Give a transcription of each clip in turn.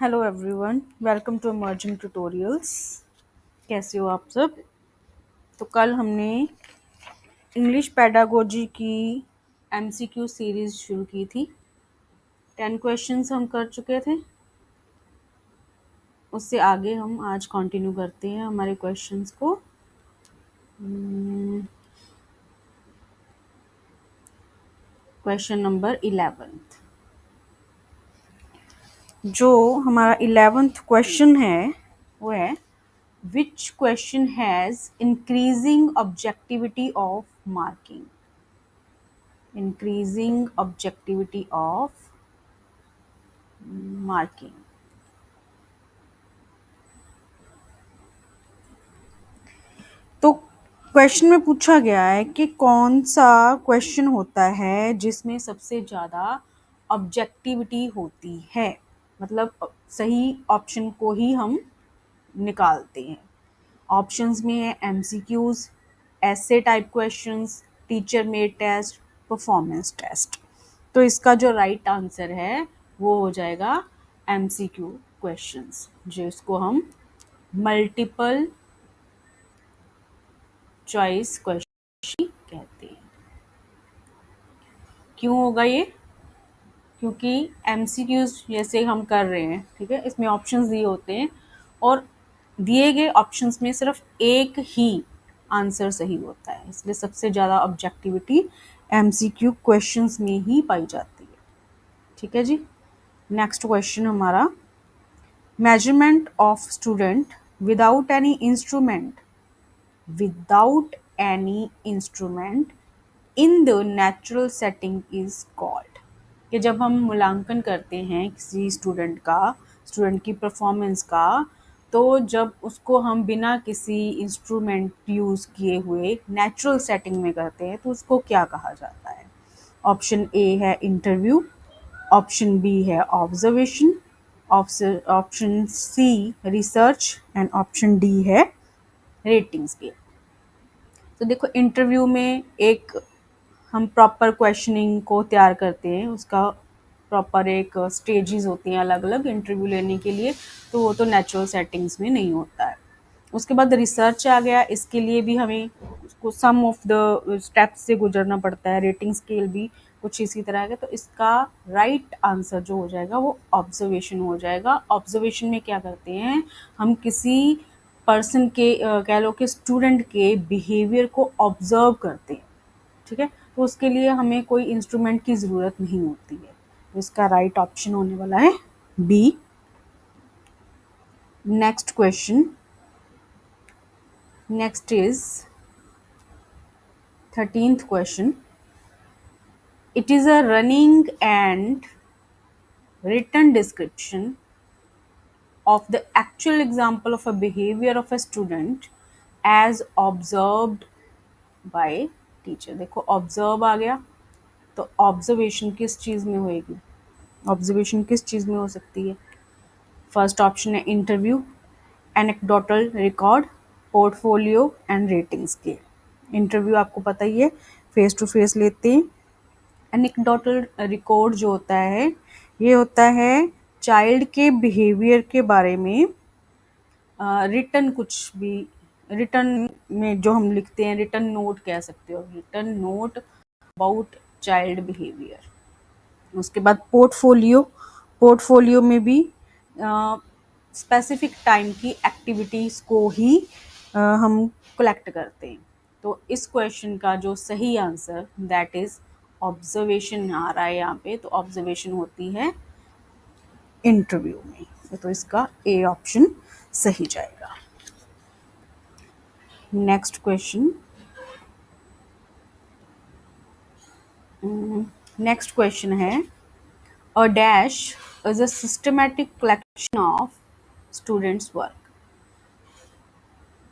Hello everyone, welcome to emerging tutorials. कैसे हो आप सब? तो कल हमने इंग्लिश पेडागोजी की एमसीक्यू सीरीज शुरू की थी। 10 क्वेश्चंस हम कर चुके थे। उससे आगे हम आज कंटिन्यू करते हैं हमारे क्वेश्चंस को। Question number 11। जो हमारा 11th क्वेश्चन है वो है, which question has increasing objectivity of marking. increasing objectivity of marking। तो क्वेश्चन में पूछा गया है कि कौन सा क्वेश्चन होता है जिसमें सबसे ज़्यादा ऑब्जेक्टिविटी होती है, मतलब सही ऑप्शन को ही हम निकालते हैं। ऑप्शंस में है एमसीक्यूज, ऐसे type questions, teacher made test, performance test. तो इसका जो राइट आंसर है वो हो जाएगा एमसीक्यू क्वेश्चंस, जिसको हम मल्टीपल चॉइस क्वेश्चन कहते हैं। क्यों होगा ये? क्योंकि एमसीक्यूज जैसे हम कर रहे हैं, ठीक है, इसमें ऑप्शंस दिए होते हैं और दिए गए ऑप्शंस में सिर्फ एक ही आंसर सही होता है, इसलिए सबसे ज़्यादा ऑब्जेक्टिविटी एमसीक्यू क्वेश्चंस में ही पाई जाती है। ठीक है जी। नेक्स्ट क्वेश्चन हमारा, measurement of student without any instrument in the natural setting is called. कि जब हम मूल्यांकन करते हैं किसी स्टूडेंट की परफॉर्मेंस का, तो जब उसको हम बिना किसी इंस्ट्रूमेंट यूज़ किए हुए नेचुरल सेटिंग में करते हैं तो उसको क्या कहा जाता है? ऑप्शन ए है इंटरव्यू, ऑप्शन बी है observation, option C research and option D है रेटिंग स्केल। तो देखो, इंटरव्यू में एक हम प्रॉपर क्वेश्चनिंग को तैयार करते हैं, उसका प्रॉपर एक स्टेजेस होती हैं अलग अलग इंटरव्यू लेने के लिए, तो वो तो नेचुरल सेटिंग्स में नहीं होता है। उसके बाद रिसर्च आ गया, इसके लिए भी हमें उसको सम ऑफ द स्टेप्स से गुजरना पड़ता है। रेटिंग स्केल भी कुछ इसी तरह का। तो इसका राइट आंसर जो हो जाएगा वो ऑब्जर्वेशन हो जाएगा। ऑब्जर्वेशन में क्या करते हैं, हम किसी पर्सन के कह लो कि स्टूडेंट के बिहेवियर को ऑब्जर्व करते हैं। ठीक है, तो उसके लिए हमें कोई इंस्ट्रूमेंट की ज़रूरत नहीं होती है। तो इसका राइट ऑप्शन होने वाला है B. Next question, next is 13th question. It is a running and written description of the actual example of a behavior of a student as observed by teacher। देखो ऑब्जर्व आ गया, तो observation किस चीज़ में होएगी? Observation किस चीज़ में हो सकती है? फर्स्ट ऑप्शन है interview, anecdotal record, portfolio and rating scale. Interview आपको पता ही है, फेस टू फेस लेते हैं। एनेक्डोटल रिकॉर्ड जो होता है, ये होता है चाइल्ड के बिहेवियर के बारे में रिटन, कुछ भी रिटन में जो हम लिखते हैं, रिटन नोट कह सकते हो, written note about child behaviour. उसके बाद पोर्टफोलियो, पोर्टफोलियो में भी स्पेसिफिक टाइम की एक्टिविटीज़ को ही हम कलेक्ट करते हैं। तो इस क्वेश्चन का जो सही आंसर दैट इज़ ऑब्जर्वेशन आ रहा है यहाँ पे, तो ऑब्जर्वेशन होती है इंटरव्यू में। तो इसका ए ऑप्शन सही जाएगा। नेक्स्ट क्वेश्चन, नेक्स्ट क्वेश्चन है, a dash is a systematic collection of students work.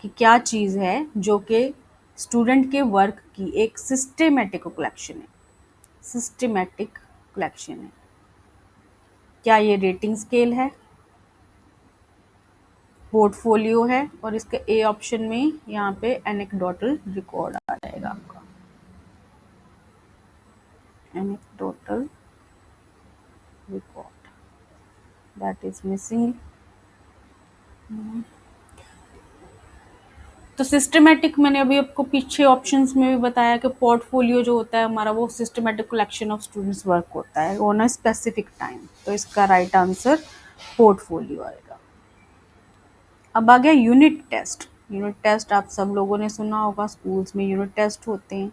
कि क्या चीज़ है जो कि स्टूडेंट के वर्क की एक सिस्टमेटिक कलेक्शन है? सिस्टमेटिक कलेक्शन है। क्या ये रेटिंग स्केल है, पोर्टफोलियो है, और इसके ए ऑप्शन में यहाँ पे एनेक्डोटल रिकॉर्ड आ जाएगा आपका। Anecdotal record. That is missing. तो सिस्टमेटिक मैंने अभी आपको पीछे ऑप्शंस में भी बताया कि पोर्टफोलियो जो होता है हमारा वो systematic collection of students work होता है ऑन अ स्पेसिफिक टाइम। तो इसका राइट आंसर पोर्टफोलियो आएगा। अब आ गया यूनिट टेस्ट। यूनिट टेस्ट आप सब लोगों ने सुना होगा, स्कूल्स में यूनिट टेस्ट होते हैं।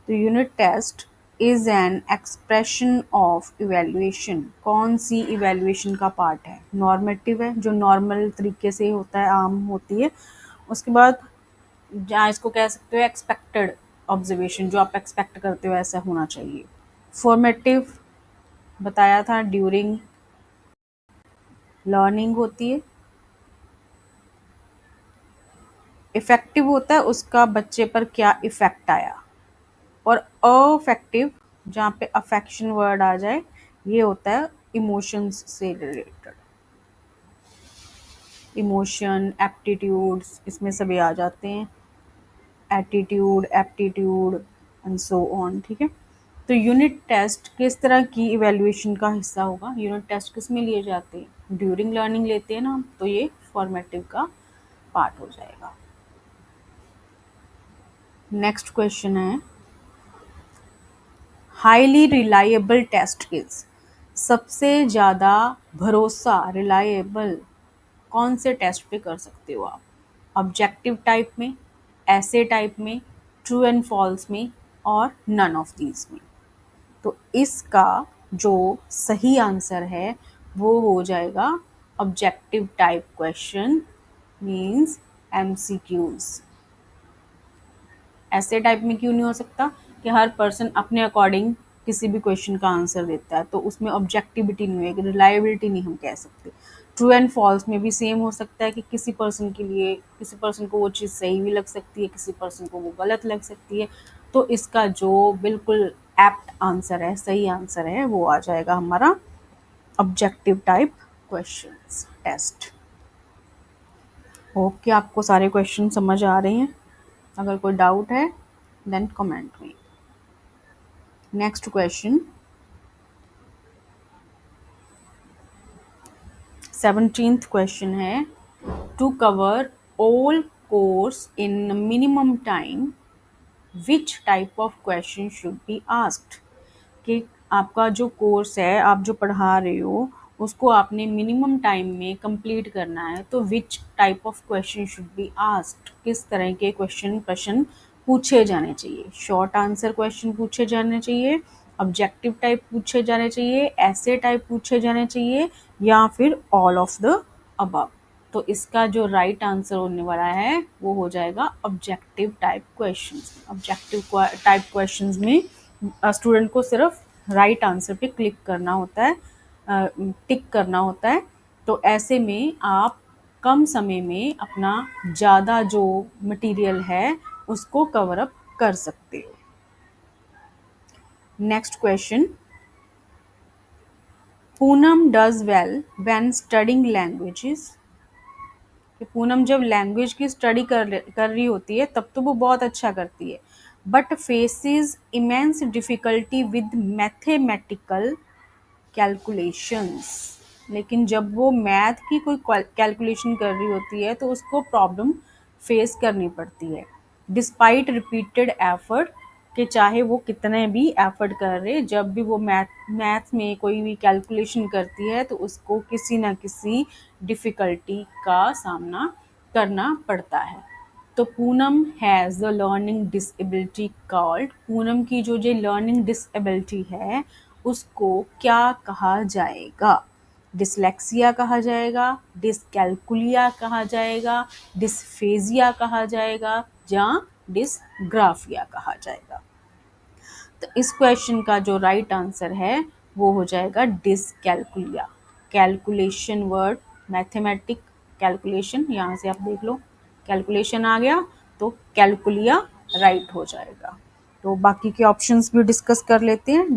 तो unit test is an expression of evaluation. कौन सी इवेल्युएशन का पार्ट है? नॉर्मेटिव है, जो नॉर्मल तरीके से होता है, आम होती है। उसके बाद जहाँ इसको कह सकते हो एक्सपेक्टेड ऑब्जर्वेशन, जो आप एक्सपेक्ट करते हो ऐसा होना चाहिए। फॉर्मेटिव बताया था ड्यूरिंग लर्निंग होती है। इफेक्टिव होता है उसका बच्चे पर क्या इफेक्ट आया। और अफेक्टिव, जहाँ पे अफेक्शन वर्ड आ जाए, ये होता है इमोशंस से रिलेटेड। इमोशन, एप्टीट्यूड्स, इसमें सभी आ जाते हैं, attitude, aptitude and so on. ठीक है। तो यूनिट टेस्ट किस तरह की इवेल्युएशन का हिस्सा होगा? यूनिट टेस्ट किस में लिए जाते हैं? ड्यूरिंग लर्निंग लेते हैं ना, तो ये फॉर्मेटिव का पार्ट हो जाएगा। नेक्स्ट क्वेश्चन है, हाईली रिलायबल टेस्ट इज। सबसे ज़्यादा भरोसा रिलायबल कौन से टेस्ट पे कर सकते हो आप? ऑब्जेक्टिव टाइप में, ऐसे टाइप में, ट्रू एंड फॉल्स में, और नन ऑफ दीज में। तो इसका जो सही आंसर है वो हो जाएगा objective type question, means MCQs. ऐसे टाइप में क्यों नहीं हो सकता? कि हर पर्सन अपने अकॉर्डिंग किसी भी क्वेश्चन का आंसर देता है, तो उसमें ऑब्जेक्टिविटी नहीं होगी, रिलायबिलिटी नहीं हम कह सकते। ट्रू एंड फॉल्स में भी सेम हो सकता है कि किसी पर्सन के लिए, किसी पर्सन को वो चीज़ सही भी लग सकती है, किसी पर्सन को वो गलत लग सकती है। तो इसका जो बिल्कुल एप्ट आंसर है, सही आंसर है, वो आ जाएगा हमारा objective type questions test. Hope कि आपको सारे क्वेश्चन समझ आ रहे हैं। अगर कोई डाउट है देन कमेंट में। नेक्स्ट क्वेश्चन 17th क्वेश्चन है, to cover all course in minimum time which type of question should be asked. कि आपका जो कोर्स है, आप जो पढ़ा रहे हो, उसको आपने मिनिमम टाइम में कंप्लीट करना है, तो विच type of question should be asked. किस तरह के प्रश्न पूछे जाने चाहिए? शॉर्ट आंसर क्वेश्चन पूछे जाने चाहिए, ऑब्जेक्टिव टाइप पूछे जाने चाहिए, ऐसे टाइप पूछे जाने चाहिए, या फिर ऑल ऑफ द अबव। तो इसका जो राइट आंसर होने वाला है वो हो जाएगा objective type questions. Objective type questions में स्टूडेंट को सिर्फ राइट आंसर पे क्लिक करना होता है, टिक करना होता है। तो ऐसे में आप कम समय में अपना ज़्यादा जो मटेरियल है उसको कवर अप कर सकते हो। Next question, Poonam does well when studying languages. कि पूनम जब लैंग्वेज की स्टडी कर रही होती है तब तो वो बहुत अच्छा करती है, but faces immense difficulty with mathematical calculations. लेकिन जब वो मैथ की कोई कैलकुलेशन कर रही होती है तो उसको प्रॉब्लम फेस करनी पड़ती है, डिस्पाइट रिपीटेड एफर्ट। कि चाहे वो कितने भी एफर्ट कर रहे, जब भी वो मैथ्स में कोई भी कैलकुलेशन करती है तो उसको किसी ना किसी डिफ़िकल्टी का सामना करना पड़ता है। तो Poonam has the learning disability called. Poonam की जो लर्निंग डिसेबिलिटी है उसको क्या कहा जाएगा? डिसलेक्सिया कहा जाएगा, डिसकैलकुलिया कहा जाएगा, डिस्फेजिया कहा जाएगा, या डिसग्राफिया कहा जाएगा। तो इस क्वेश्चन का जो राइट आंसर है वो हो जाएगा dyscalculia. Calculation word, mathematic calculation, यहाँ से आप देख लो कैलकुलेशन आ गया, तो कैलकुलिया राइट हो जाएगा। तो बाकी के ऑप्शंस भी डिस्कस कर लेते हैं।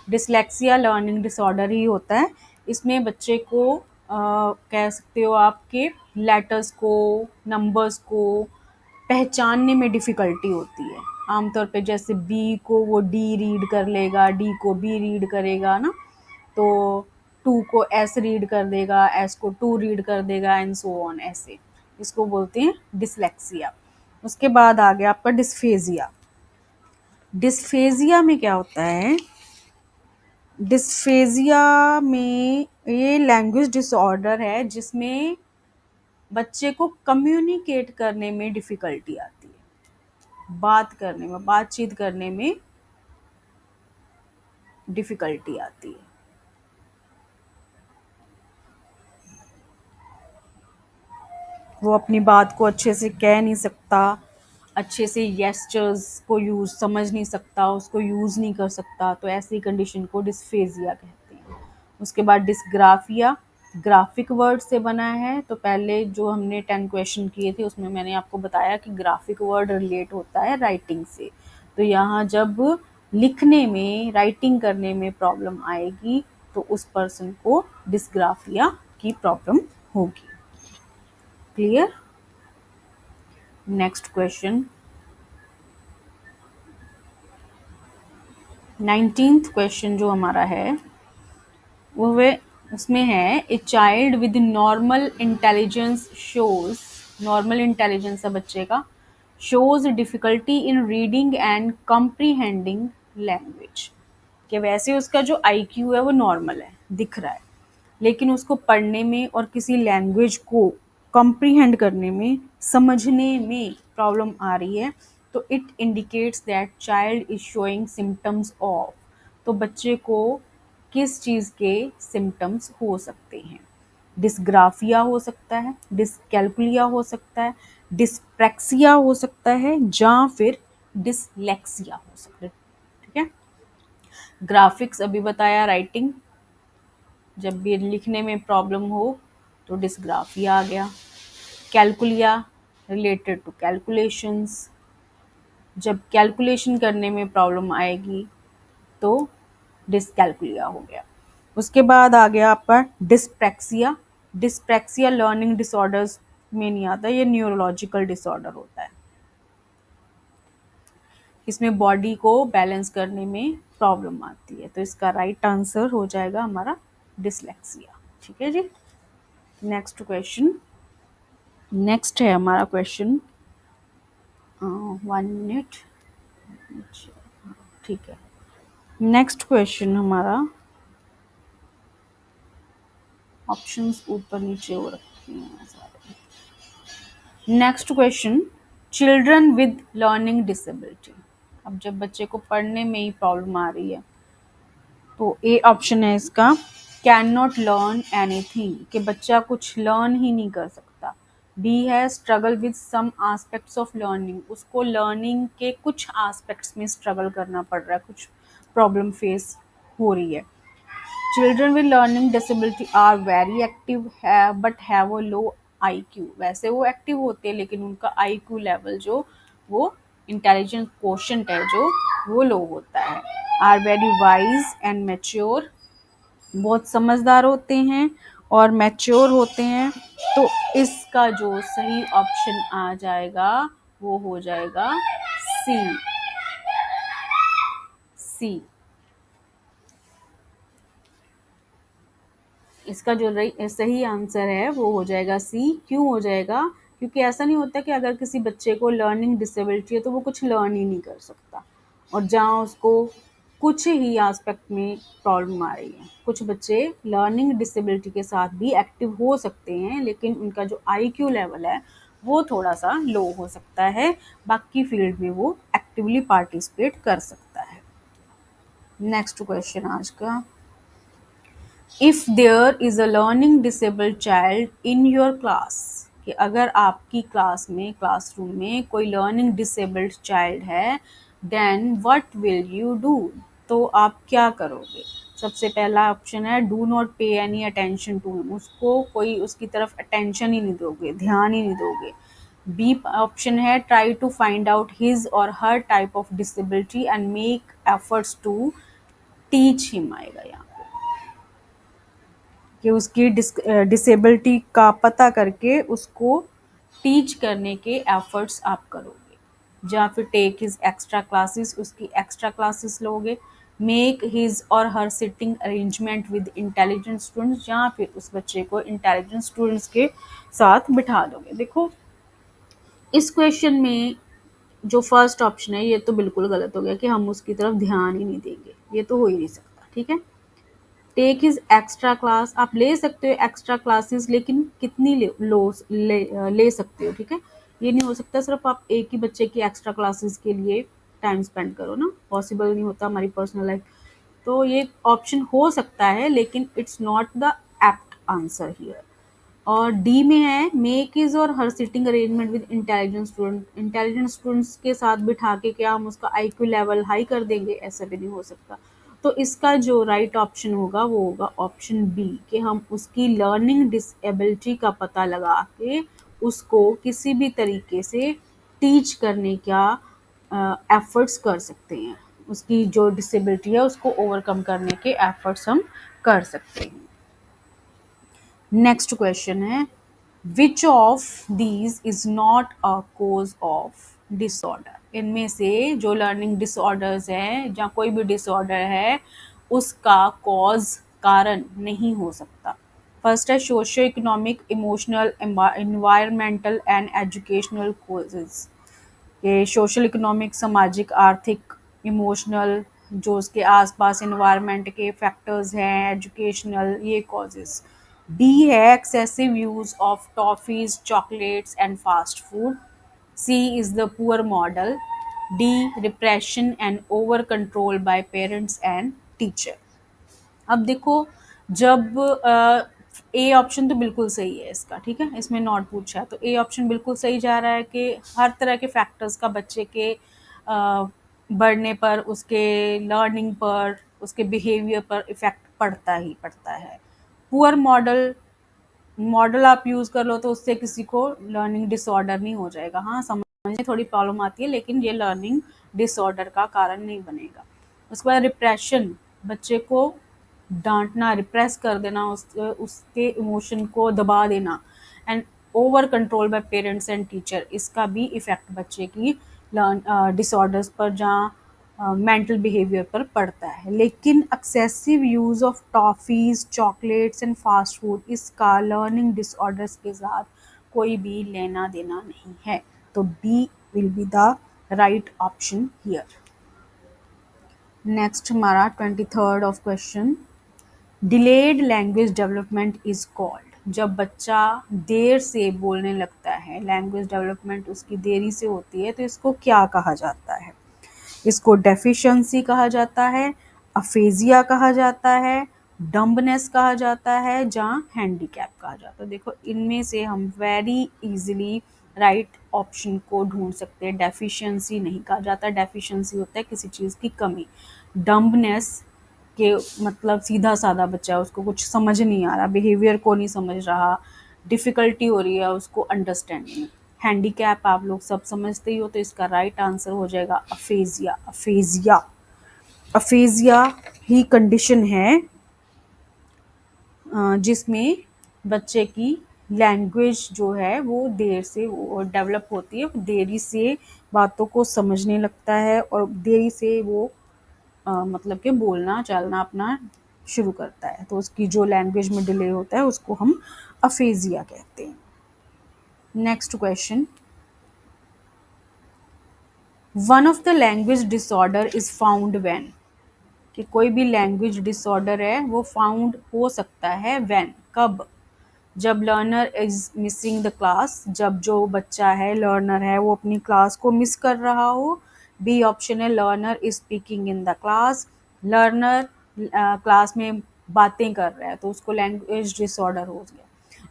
डिसलेक्सिया लर्निंग डिसऑर्डर ही होता है। इसमें बच्चे को कह सकते हो आपके लेटर्स को, नंबर्स को पहचानने में डिफ़िकल्टी होती है। आमतौर पे जैसे बी को वो डी रीड कर लेगा, डी को बी रीड करेगा ना, तो टू को एस रीड कर देगा, एस को टू रीड कर देगा एंड सो ऑन, ऐसे। इसको बोलते हैं डिसलेक्सिया। उसके बाद आ गया आपका डिस्फेजिया। डिस्फेजिया में क्या होता है? डिस्फेजिया में ये लैंग्वेज डिसऑर्डर है जिसमें बच्चे को कम्युनिकेट करने में डिफिकल्टी आती है, बात करने में, बातचीत करने में डिफिकल्टी आती है। वो अपनी बात को अच्छे से कह नहीं सकता, अच्छे से जेस्चर्स को यूज समझ नहीं सकता, उसको यूज नहीं कर सकता, तो ऐसी कंडीशन को डिस्फेजिया कहते हैं। उसके बाद डिस्ग्राफिया, ग्राफिक वर्ड से बना है। तो पहले जो हमने 10 क्वेश्चन किए थे उसमें मैंने आपको बताया कि ग्राफिक वर्ड रिलेट होता है राइटिंग से। तो यहाँ जब लिखने में, राइटिंग करने में प्रॉब्लम आएगी तो उस पर्सन को डिस्ग्राफिया की प्रॉब्लम होगी। Clear? Next question, 19th question जो हमारा है वो उसमें है, a child with normal intelligence shows, normal intelligence है बच्चे का, shows difficulty in reading and comprehending language. कि वैसे उसका जो आईक्यू है वो नॉर्मल है, दिख रहा है, लेकिन उसको पढ़ने में और किसी लैंग्वेज को कॉम्प्रीहेंड करने में, समझने में प्रॉब्लम आ रही है, तो it indicates that child is showing symptoms of. तो बच्चे को किस चीज़ के सिम्टम्स हो सकते हैं? डिस्ग्राफिया हो सकता है, डिसकैल्कुलिया हो सकता है, डिस्प्रैक्सिया हो सकता है, या फिर डिसलेक्सिया हो सकता है। ठीक है। ग्राफिक्स अभी बताया, राइटिंग, जब भी लिखने में प्रॉब्लम हो तो डिस्ग्राफिया आ गया। कैलकुलिया रिलेटेड टू कैलकुलेशंस, जब कैलकुलेशन करने में प्रॉब्लम आएगी तो डिसकैल्कुलिया हो गया। उसके बाद आ गया आपका डिस्प्रैक्सिया। डिस्प्रैक्सिया लर्निंग डिसऑर्डर्स में नहीं आता, ये न्यूरोलॉजिकल डिसऑर्डर होता है। इसमें बॉडी को बैलेंस करने में प्रॉब्लम आती है, तो इसका राइट आंसर हो जाएगा हमारा डिसलेक्सिया। ठीक है जी। नेक्स्ट क्वेश्चन, नेक्स्ट है हमारा क्वेश्चन, 1 मिनट, ठीक है। नेक्स्ट क्वेश्चन हमारा, ऑप्शंस ऊपर नीचे हो रखे हैं सारे। Next question, children with learning disability. अब जब बच्चे को पढ़ने में ही प्रॉब्लम आ रही है तो ए ऑप्शन है इसका, कैन नॉट लर्न एनीथिंग, कि बच्चा कुछ लर्न ही नहीं कर सकता। बी है struggle with some aspects of learning, उसको लर्निंग के कुछ एस्पेक्ट्स में स्ट्रगल करना पड़ रहा है, कुछ प्रॉब्लम फेस हो रही है। Children with learning disability are very active है but have a low IQ, वैसे वो एक्टिव होते हैं लेकिन उनका आईक्यू लेवल जो वो इंटेलिजेंस कोशेंट है जो वो लो होता है। Are very wise and mature, बहुत समझदार होते हैं और मैच्योर होते हैं। तो इसका जो सही ऑप्शन आ जाएगा वो हो जाएगा सी। सी इसका जो सही आंसर है वो हो जाएगा सी। क्यों हो जाएगा? क्योंकि ऐसा नहीं होता कि अगर किसी बच्चे को लर्निंग डिसेबिलिटी है तो वो कुछ लर्न ही नहीं कर सकता, और जहाँ उसको कुछ ही एस्पेक्ट में प्रॉब्लम आ रही है। कुछ बच्चे लर्निंग डिसेबिलिटी के साथ भी एक्टिव हो सकते हैं लेकिन उनका जो आईक्यू लेवल है वो थोड़ा सा लो हो सकता है, बाकी फील्ड में वो एक्टिवली पार्टिसिपेट कर सकता है। नेक्स्ट क्वेश्चन आज का, if there is a learning disabled child in your class, कि अगर आपकी क्लास में, क्लासरूम में कोई लर्निंग डिसेबल्ड चाइल्ड है, then what will you do, तो आप क्या करोगे? सबसे पहला ऑप्शन है do not pay any attention to, उसको कोई उसकी तरफ अटेंशन ही नहीं दोगे, ध्यान ही नहीं दोगे। बी ऑप्शन है try to find out his or her type of disability and make efforts to teach him, आएगा यहाँ कि उसकी डिसेबिलिटी का पता करके उसको टीच करने के एफर्ट्स आप करोगे, या फिर टेक हिज एक्स्ट्रा क्लासेस, उसकी एक्स्ट्रा क्लासेस लोगे, make his or her sitting arrangement with intelligent students, या फिर उस बच्चे को इंटेलिजेंट स्टूडेंट्स के साथ बिठा दोगे। देखो इस क्वेश्चन में जो फर्स्ट ऑप्शन है ये तो बिल्कुल गलत हो गया कि हम उसकी तरफ ध्यान ही नहीं देंगे, ये तो हो ही नहीं सकता। ठीक है, टेक हिज एक्स्ट्रा क्लास, आप ले सकते हो एक्स्ट्रा क्लासेस, लेकिन कितनी ले सकते हो। ठीक है, ये नहीं हो सकता सिर्फ आप एक ही बच्चे की एक्स्ट्रा क्लासेस के लिए टाइम स्पेंड करो ना, पॉसिबल नहीं होता हमारी पर्सनल लाइफ। तो ये ऑप्शन हो सकता है लेकिन it's not the apt answer here. और डी में है make his or her sitting arrangement with intelligent student, intelligent students के साथ बिठा के क्या हम उसका आईक्यू लेवल हाई कर देंगे, ऐसा भी नहीं हो सकता। तो इसका जो राइट ऑप्शन होगा वो होगा ऑप्शन बी, कि हम उसकी लर्निंग डिसेबिलिटी का पता लगा के उसको किसी भी तरीके से टीच करने का एफर्ट्स कर सकते हैं, उसकी जो डिसेबिलिटी है उसको ओवरकम करने के एफर्ट्स हम कर सकते हैं। नेक्स्ट क्वेश्चन है which of these is not a cause of disorder, इनमें से जो लर्निंग डिसऑर्डर्स है या कोई भी डिसऑर्डर है उसका कॉज कारण नहीं हो सकता। फर्स्ट है socio economic, emotional, environmental and educational causes. ये सोशल इकोनॉमिक, सामाजिक, आर्थिक, इमोशनल, जो उसके आसपास इन्वायरमेंट के फैक्टर्स हैं, एजुकेशनल, ये कॉजेज। बी है excessive use of toffees, chocolates and fast food. C is the poor model. D repression and over control by parents and teacher. अब देखो जब ए ऑप्शन तो बिल्कुल सही है इसका, ठीक है, इसमें नॉट पूछा है तो ए ऑप्शन बिल्कुल सही जा रहा है कि हर तरह के फैक्टर्स का बच्चे के बढ़ने पर, उसके लर्निंग पर, उसके बिहेवियर पर इफेक्ट पड़ता ही पड़ता है। पुअर मॉडल, मॉडल आप यूज़ कर लो तो उससे किसी को लर्निंग डिसऑर्डर नहीं हो जाएगा। हाँ, समझ में थोड़ी प्रॉब्लम आती है लेकिन ये लर्निंग डिसऑर्डर का कारण नहीं बनेगा। उसके बाद रिप्रेशन, बच्चे को डांटना, रिप्रेस कर देना, उसके इमोशन को दबा देना। And over control by parents and teacher, इसका भी इफेक्ट बच्चे की डिसऑर्डर्स पर जहाँ मेंटल बिहेवियर पर पड़ता है। लेकिन excessive use of toffees, chocolates and fast food, इसका लर्निंग डिसऑर्डर्स के साथ कोई भी लेना देना नहीं है। तो B will be the right option here. Next हमारा 23rd of question, delayed language development is called, जब बच्चा देर से बोलने लगता है, लैंग्वेज डेवलपमेंट उसकी देरी से होती है, तो इसको क्या कहा जाता है? इसको डेफिशिएंसी कहा जाता है, अफेजिया कहा जाता है, डम्बनेस कहा जाता है, जहाँ हैंडीकैप कहा जाता है। देखो इनमें से हम वेरी इजीली राइट ऑप्शन को ढूंढ सकते हैं। डेफिशिएंसी नहीं कहा जाता, डेफिशिएंसी होता है किसी चीज़ की कमी। डम्बनेस के मतलब सीधा साधा बच्चा है, उसको कुछ समझ नहीं आ रहा, बिहेवियर को नहीं समझ रहा, डिफ़िकल्टी हो रही है उसको अंडरस्टैंडिंग में। हैंडीकैप आप लोग सब समझते ही हो, तो इसका राइट आंसर हो जाएगा अफेजिया। अफेजिया, अफेजिया ही कंडीशन है जिसमें बच्चे की लैंग्वेज जो है वो देर से वो डेवलप होती है, देरी से बातों को समझने लगता है और देरी से वो मतलब कि बोलना चलना अपना शुरू करता है। तो उसकी जो लैंग्वेज में डिले होता है उसको हम अफेजिया कहते हैं। Next question, one of the language disorder is found when, कि कोई भी लैंग्वेज डिसऑर्डर है वो फाउंड हो सकता है व्हेन, कब? जब learner is missing the class, जब जो बच्चा है लर्नर है वो अपनी क्लास को मिस कर रहा हो। बी ऑप्शन है learner is speaking in the class, learner class में बातें कर रहा है तो उसको लैंग्वेज डिसऑर्डर हो गया।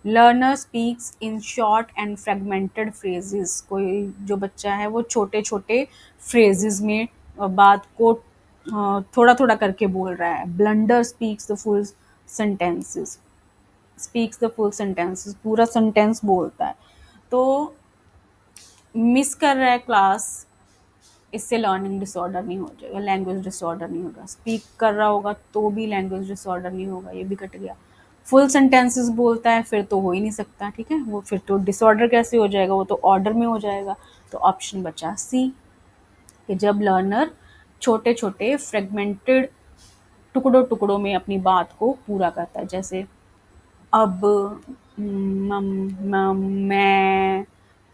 Learner speaks in short and fragmented phrases, कोई जो बच्चा है वो छोटे छोटे फ्रेजेस में बात को थोड़ा थोड़ा करके बोल रहा है। Blunder speaks the full sentences, speaks the full sentences, पूरा सेंटेंस बोलता है। तो मिस कर रहा है क्लास, इससे लर्निंग डिसऑर्डर नहीं हो जाएगा, लैंग्वेज डिसऑर्डर नहीं होगा। स्पीक कर रहा होगा तो भी लैंग्वेज डिसऑर्डर नहीं होगा, ये भी कट गया। फुल सेंटेंसेस बोलता है फिर तो हो ही नहीं सकता, ठीक है, वो फिर तो डिसऑर्डर कैसे हो जाएगा, वो तो ऑर्डर में हो जाएगा। तो ऑप्शन बचा सी, कि जब लर्नर छोटे छोटे फ्रेगमेंटेड टुकड़ों टुकड़ों में अपनी बात को पूरा करता है। जैसे अब मैं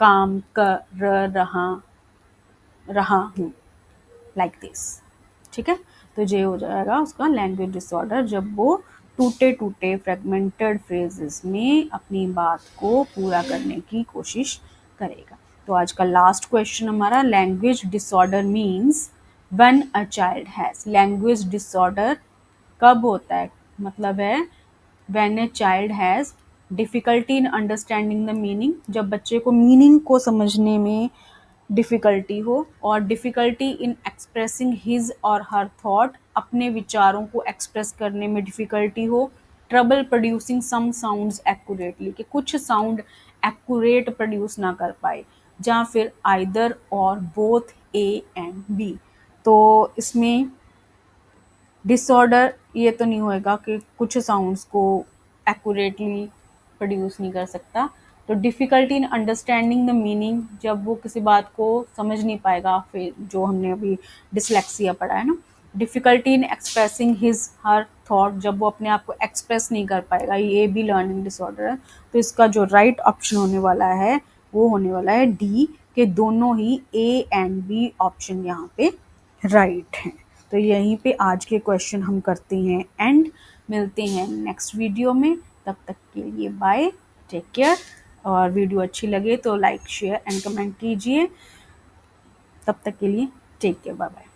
काम कर रहा हूँ, लाइक दिस। ठीक है, तो ये हो जाएगा उसका लैंग्वेज डिसऑर्डर, जब वो टूटे टूटे फ्रेगमेंटेड फ्रेजेस में अपनी बात को पूरा करने की कोशिश करेगा। तो आज का लास्ट क्वेश्चन हमारा, language disorder means when a child has. Language disorder कब होता है, मतलब है when a child has difficulty in understanding the meaning, जब बच्चे को मीनिंग को समझने में डिफ़िकल्टी हो, और difficulty in expressing his or her thought, अपने विचारों को एक्सप्रेस करने में डिफ़िकल्टी हो। ट्रबल प्रोड्यूसिंग सम साउंड्स एक्यूरेटली, कि कुछ साउंड एक्यूरेट प्रोड्यूस ना कर पाए, या फिर आइदर और बोथ ए एंड बी। तो इसमें डिसऑर्डर ये तो नहीं होएगा कि कुछ साउंड्स को एक्यूरेटली प्रोड्यूस नहीं कर सकता। तो difficulty in understanding the meaning, जब वो किसी बात को समझ नहीं पाएगा, फिर जो हमने अभी डिसलेक्सिया पढ़ा है ना। Difficulty in expressing his her thought, जब वो अपने आप को एक्सप्रेस नहीं कर पाएगा, ये भी लर्निंग डिसऑर्डर है। तो इसका जो राइट ऑप्शन होने वाला है वो होने वाला है डी, के दोनों ही ए एंड बी ऑप्शन यहाँ पे राइट हैं। तो यहीं पे आज के क्वेश्चन हम करते हैं एंड, मिलते हैं नेक्स्ट वीडियो में। तब तक के लिए बाय, टेक केयर। और वीडियो अच्छी लगे तो लाइक शेयर एंड कमेंट कीजिए। तब तक के लिए टेक केयर, बाय बाय।